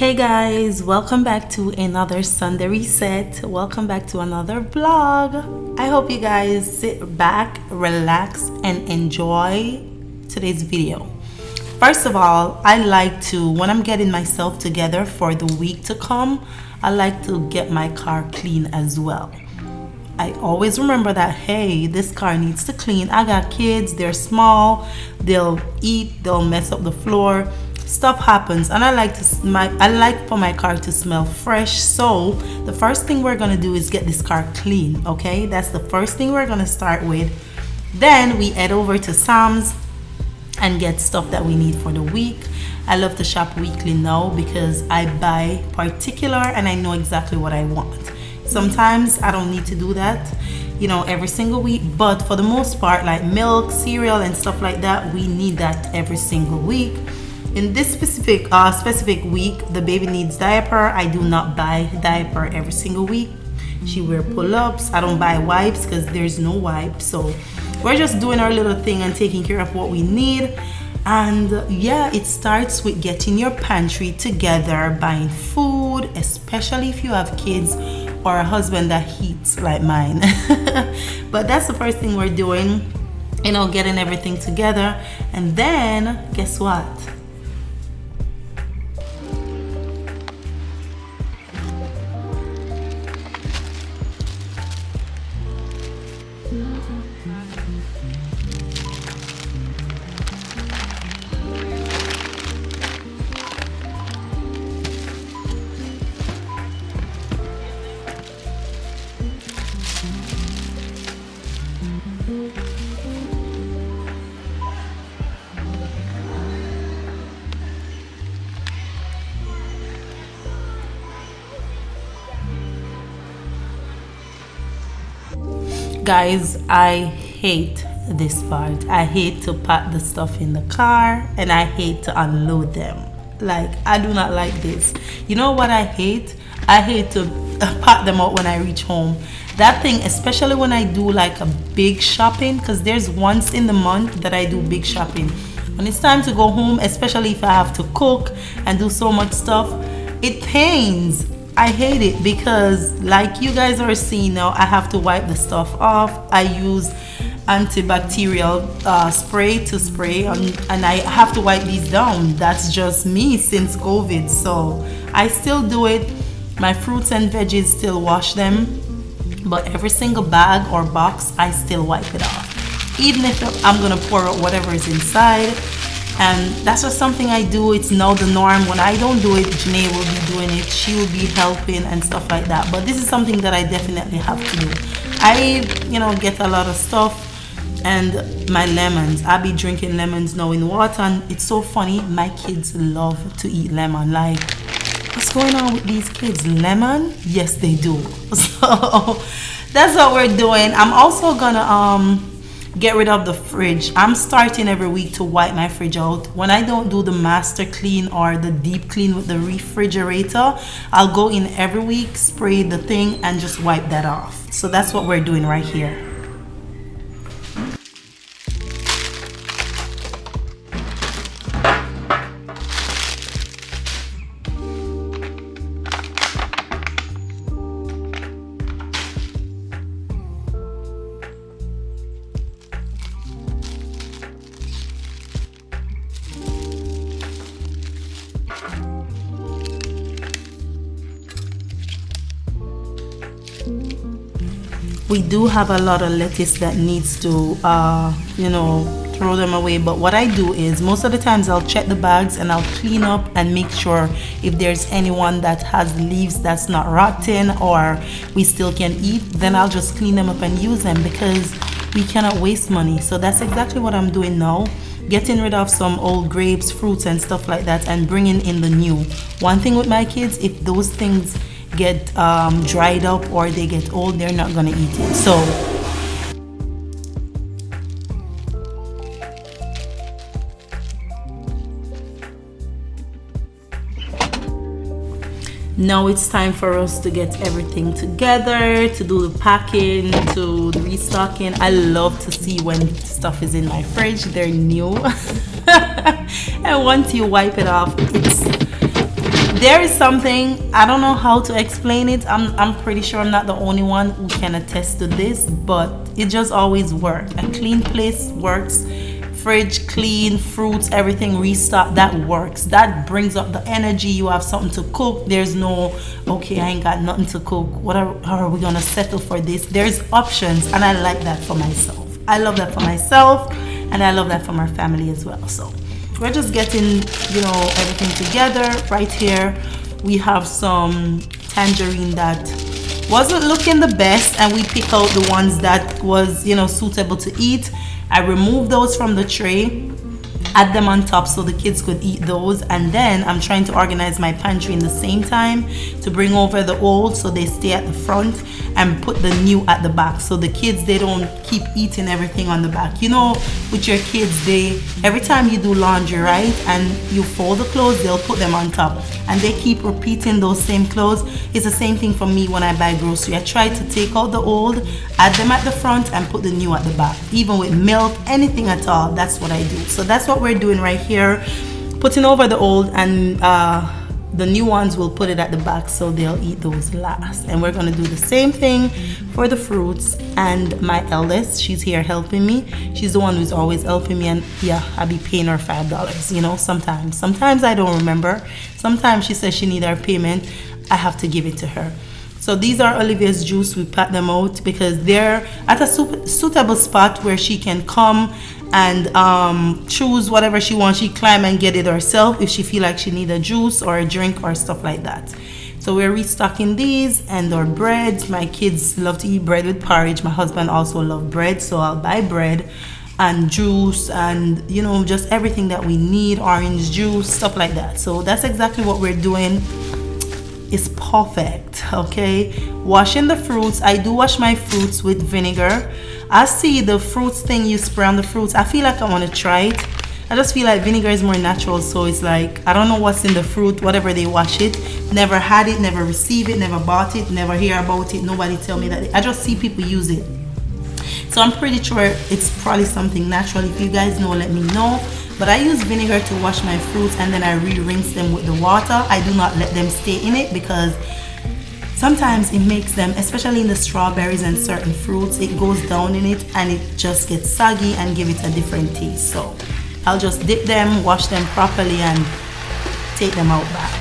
Hey guys, welcome back to another Sunday reset. Welcome back to another vlog. I hope you guys sit back, relax, and enjoy today's video. First of all, I like to, when I'm getting myself together for the week to come, I like to get my car clean as well. I always remember that, hey, this car needs to clean. I got kids, they're small, they'll eat, they'll mess up the floor. Stuff happens, and I like for my car to smell fresh. So the first thing we're gonna do is get this car clean. Okay, that's the first thing we're gonna start with. Then we head over to Sam's and get stuff that we need for the week. I love to shop weekly now because I buy particular and I know exactly what I want. Sometimes I don't need to do that, you know, every single week, but for the most part, like milk, cereal, and stuff like that, we need that every single week. In this specific week, the baby needs diaper. I do not buy diaper every single week. She wear pull-ups. I don't buy wipes because there's no wipes. So we're just doing our little thing and taking care of what we need. And yeah, it starts with getting your pantry together, buying food, especially if you have kids or a husband that heats like mine. But that's the first thing we're doing, you know, getting everything together. And then guess what? Guys, I hate this part. I hate to pack the stuff in the car and I hate to unload them. Like, I do not like this. You know what I hate? I hate to pack them out when I reach home. That thing, especially when I do like a big shopping, because there's once in the month that I do big shopping. When it's time to go home, especially if I have to cook and do so much stuff, it pains. I hate it because, like you guys are seeing now, I have to wipe the stuff off. I use antibacterial spray to spray and I have to wipe these down. That's just me since COVID, so I still do it. My fruits and veggies, still wash them, but every single bag or box I still wipe it off, even if I'm gonna pour out whatever is inside. And that's just something I do. It's now the norm. When I don't do it, Janae will be doing it. She will be helping and stuff like that. But this is something that I definitely have to do. I, you know, get a lot of stuff. And my lemons, I be drinking lemons now in water. And it's so funny, my kids love to eat lemon. Like, what's going on with these kids? Lemon? Yes, they do. So that's what we're doing. I'm also gonna get rid of the fridge. I'm starting every week to wipe my fridge out. When I don't do the master clean or the deep clean with the refrigerator, I'll go in every week, spray the thing, and just wipe that off. So that's what we're doing right here. We do have a lot of lettuce that needs to, you know, throw them away. But what I do is most of the times I'll check the bags and I'll clean up and make sure if there's anyone that has leaves that's not rotten or we still can eat, then I'll just clean them up and use them because we cannot waste money. So that's exactly what I'm doing now. Getting rid of some old grapes, fruits, and stuff like that and bringing in the new. One thing with my kids, if those things get dried up or they get old, they're not gonna eat it. So now it's time for us to get everything together, to do the packing, to the restocking. I love to see when stuff is in my fridge, they're new. And once you wipe it off, it's There is something, I don't know how to explain it. I'm pretty sure I'm not the only one who can attest to this, but it just always works. A clean place works. Fridge clean, fruits, everything restocked, that works. That brings up the energy. You have something to cook. There's no, okay, I ain't got nothing to cook. How are we gonna settle for this? There's options, and I like that for myself. I love that for myself, and I love that for my family as well. So we're just getting, everything together. Right here we have some tangerine that wasn't looking the best, and we pick out the ones that was, suitable to eat. I removed those from the tray, add them on top so the kids could eat those, and then I'm trying to organize my pantry in the same time to bring over the old so they stay at the front and put the new at the back, so the kids, they don't keep eating everything on the back. With your kids, every time you do laundry, right, and you fold the clothes, they'll put them on top and they keep repeating those same clothes. It's the same thing for me when I buy grocery. I try to take out the old, add them at the front, and put the new at the back. Even with milk, anything at all, that's what I do. So that's what we're doing right here, putting over the old, and the new ones will put it at the back so they'll eat those last. And we're gonna do the same thing for the fruits. And my eldest, she's here helping me. She's the one who's always helping me, and yeah, I be paying her $5, sometimes I don't remember. Sometimes she says she need our payment, I have to give it to her. So these are Olivia's juice. We pack them out because they're at a suitable spot where she can come and choose whatever she wants. She climb and get it herself if she feel like she need a juice or a drink or stuff like that. So we're restocking these, and our breads. My kids love to eat bread with porridge. My husband also love bread, so I'll buy bread and juice and just everything that we need, orange juice, stuff like that. So that's exactly what we're doing. It's perfect. Okay, washing the fruits. I do wash my fruits with vinegar. I see the fruits thing you spray on the fruits. I feel like I want to try it. I just feel like vinegar is more natural, so it's like, I don't know what's in the fruit, whatever they wash it. Never had it, never received it, never bought it, never hear about it, nobody tell me that. I just see people use it. So I'm pretty sure it's probably something natural. If you guys know, let me know. But I use vinegar to wash my fruits, and then I re-rinse them with the water. I do not let them stay in it because sometimes it makes them, especially in the strawberries and certain fruits, it goes down in it and it just gets soggy and give it a different taste. So I'll just dip them, wash them properly, and take them out back.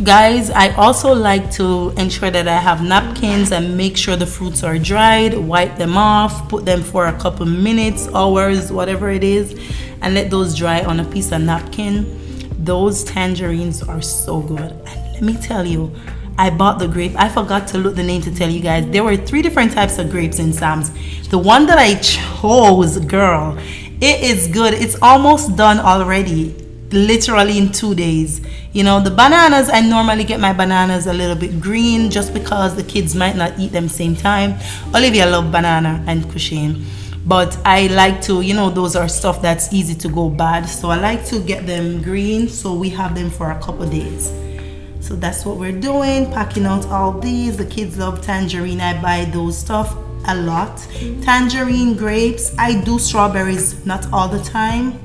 Guys, I also like to ensure that I have napkins and make sure the fruits are dried, wipe them off, put them for a couple minutes, hours, whatever it is, and let those dry on a piece of napkin. Those tangerines are so good. And let me tell you, I bought the grape. I forgot to look the name to tell you guys. There were 3 different types of grapes in Sam's. The one that I chose, girl, it is good. It's almost done already, literally in 2 days. The bananas, I normally get my bananas a little bit green just because the kids might not eat them same time. Olivia loves banana and Cushane, but I like to, those are stuff that's easy to go bad, so I like to get them green so we have them for a couple days. So that's what we're doing, packing out all these. The kids love tangerine. I buy those stuff a lot. Tangerine, grapes. I do strawberries not all the time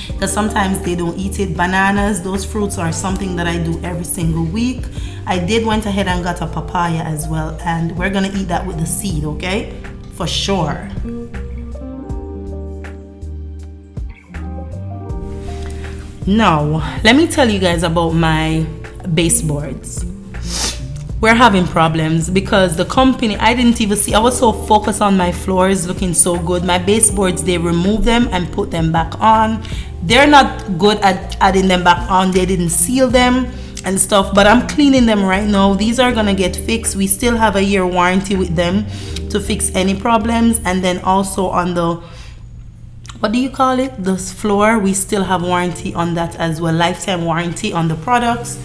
because sometimes they don't eat it. Bananas, those fruits are something that I do every single week. I went ahead and got a papaya as well, and we're gonna eat that with the seed, okay? For sure. Now, let me tell you guys about my baseboards. We're having problems because the company, I didn't even see, I was so focused on my floors looking so good. My baseboards, they removed them and put them back on. They're not good at adding them back on. They didn't seal them and stuff, but I'm cleaning them right now. These are gonna get fixed. We still have a year warranty with them to fix any problems. And then also on the, what do you call it? The floor, we still have warranty on that as well. Lifetime warranty on the products.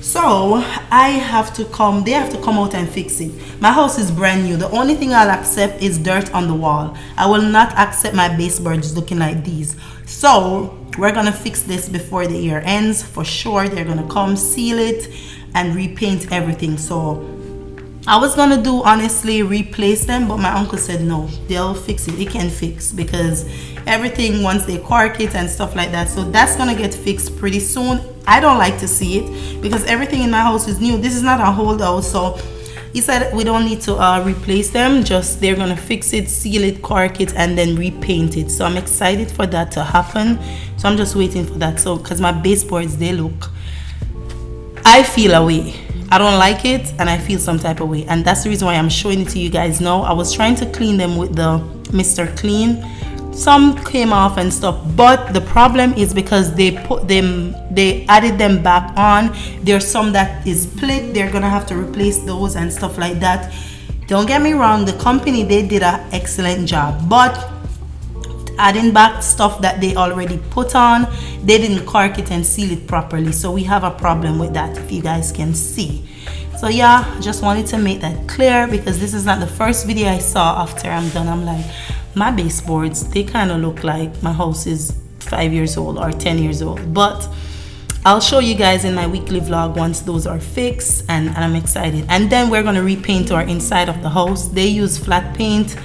So they have to come out and fix it. My house is brand new. The only thing I'll accept is dirt on the wall. I will not accept my baseboards looking like these. So we're gonna fix this before the year ends for sure. They're gonna come seal it and repaint everything. So I was gonna do, honestly, replace them, but my uncle said no, they'll fix it. It can fix, because everything, once they cork it and stuff like that, so that's gonna get fixed pretty soon. I don't like to see it because everything in my house is new. This is not a hold house, so he said we don't need to replace them, just they're gonna fix it, seal it, cork it, and then repaint it. So I'm excited for that to happen. So I'm just waiting for that. So because my baseboards, they look, I feel a way. I don't like it and I feel some type of way, and that's the reason why I'm showing it to you guys now. I was trying to clean them with the Mr. Clean. Some came off and stuff, but the problem is because they added them back on. There's some that is split. They're gonna have to replace those and stuff like that. Don't get me wrong, the company, they did an excellent job, but adding back stuff that they already put on, they didn't cork it and seal it properly. So we have a problem with that, if you guys can see. So yeah, just wanted to make that clear, because this is not the first video I saw after I'm done. I'm like, my baseboards, they kind of look like my house is 5 years old or 10 years old. But I'll show you guys in my weekly vlog once those are fixed, and I'm excited. And then we're going to repaint our inside of the house. They use flat paint.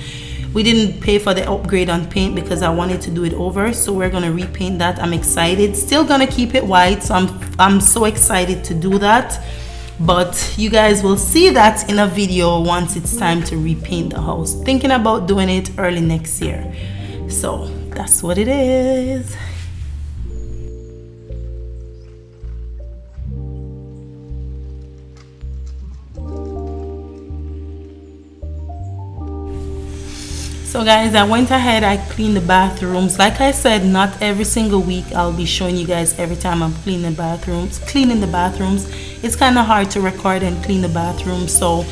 We didn't pay for the upgrade on paint because I wanted to do it over, so we're going to repaint that. I'm excited. Still going to keep it white, so I'm so excited to do that. But you guys will see that in a video once it's time to repaint the house. Thinking about doing it early next year. So that's what it is. So guys, I went ahead, I cleaned the bathrooms. Like I said, not every single week I'll be showing you guys every time I'm cleaning the bathrooms. It's kind of hard to record and clean the bathroom, so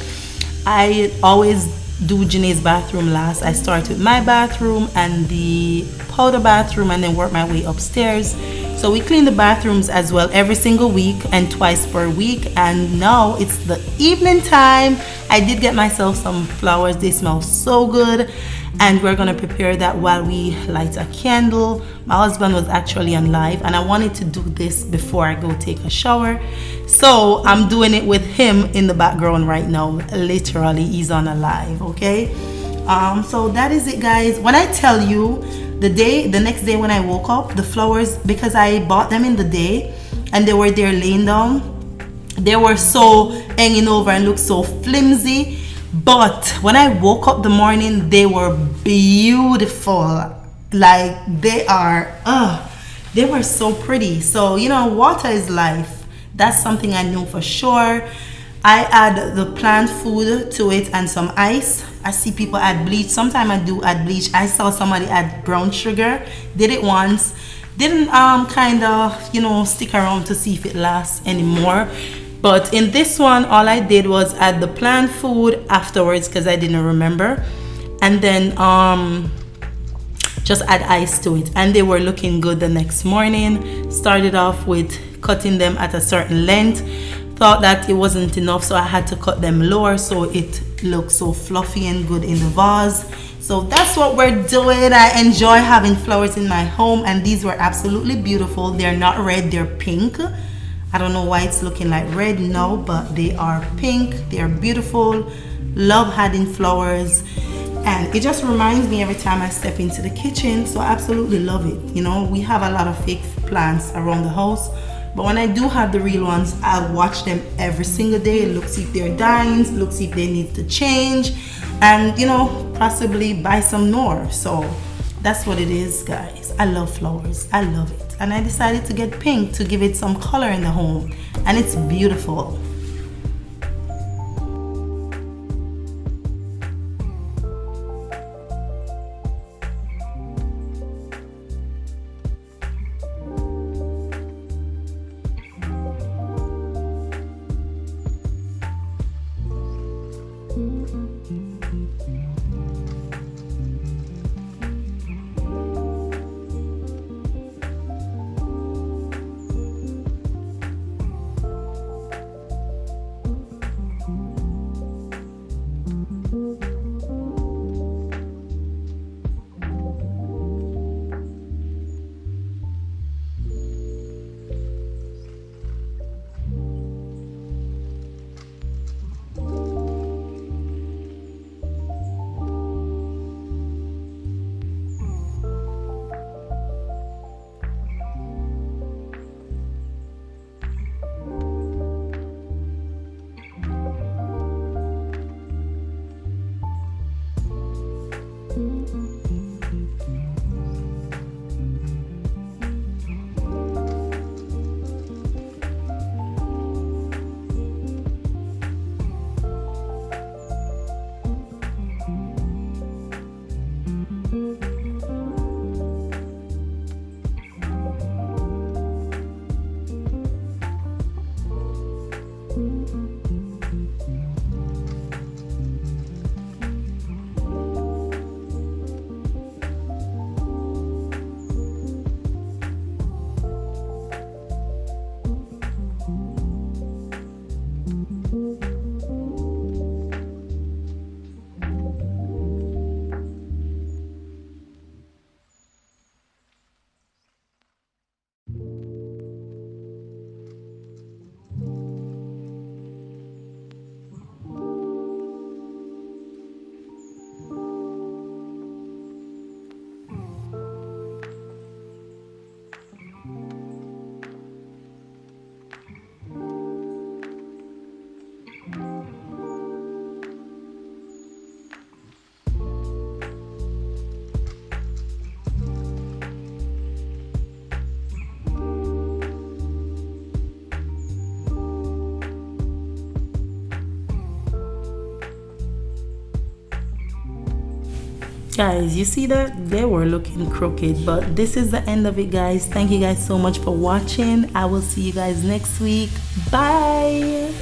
I always do Janae's bathroom last. I start with my bathroom and the powder bathroom and then work my way upstairs. So we clean the bathrooms as well every single week and twice per week. And now it's the evening time. I did get myself some flowers. They smell so good, and we're gonna prepare that while we light a candle. My husband was actually on live, and I wanted to do this before I go take a shower, so I'm doing it with him in the background right now. Literally, he's on a live. Okay, so that is it, guys. When I tell you, the next day when I woke up, the flowers, because I bought them in the day and they were there laying down, they were so hanging over and looked so flimsy. But when I woke up the morning, they were beautiful. Like they were so pretty. So, you know, water is life. That's something I know for sure. I add the plant food to it and some ice. I see people add bleach. Sometimes I do add bleach. I saw somebody add brown sugar. Did it once. Didn't kind of, you know, stick around to see if it lasts anymore. But in this one, all I did was add the plant food afterwards because I didn't remember. And then just add ice to it. And they were looking good the next morning. Started off with cutting them at a certain length. Thought that it wasn't enough, so I had to cut them lower so it looks so fluffy and good in the vase. So that's what we're doing. I enjoy having flowers in my home, and these were absolutely beautiful. They're not red, they're pink. I don't know why it's looking like red now, but they are pink. They're beautiful. Love adding flowers, and it just reminds me every time I step into the kitchen. So I absolutely love it. You know, we have a lot of fake plants around the house, but when I do have the real ones, I'll watch them every single day, look see if they're dying, look see if they need to change, and, you know, possibly buy some more. So that's what it is, guys. I love flowers. I love it. And I decided to get pink to give it some color in the home, and it's beautiful. Guys, you see that? They were looking crooked, but this is the end of it, guys. Thank you guys so much for watching. I will see you guys next week. Bye.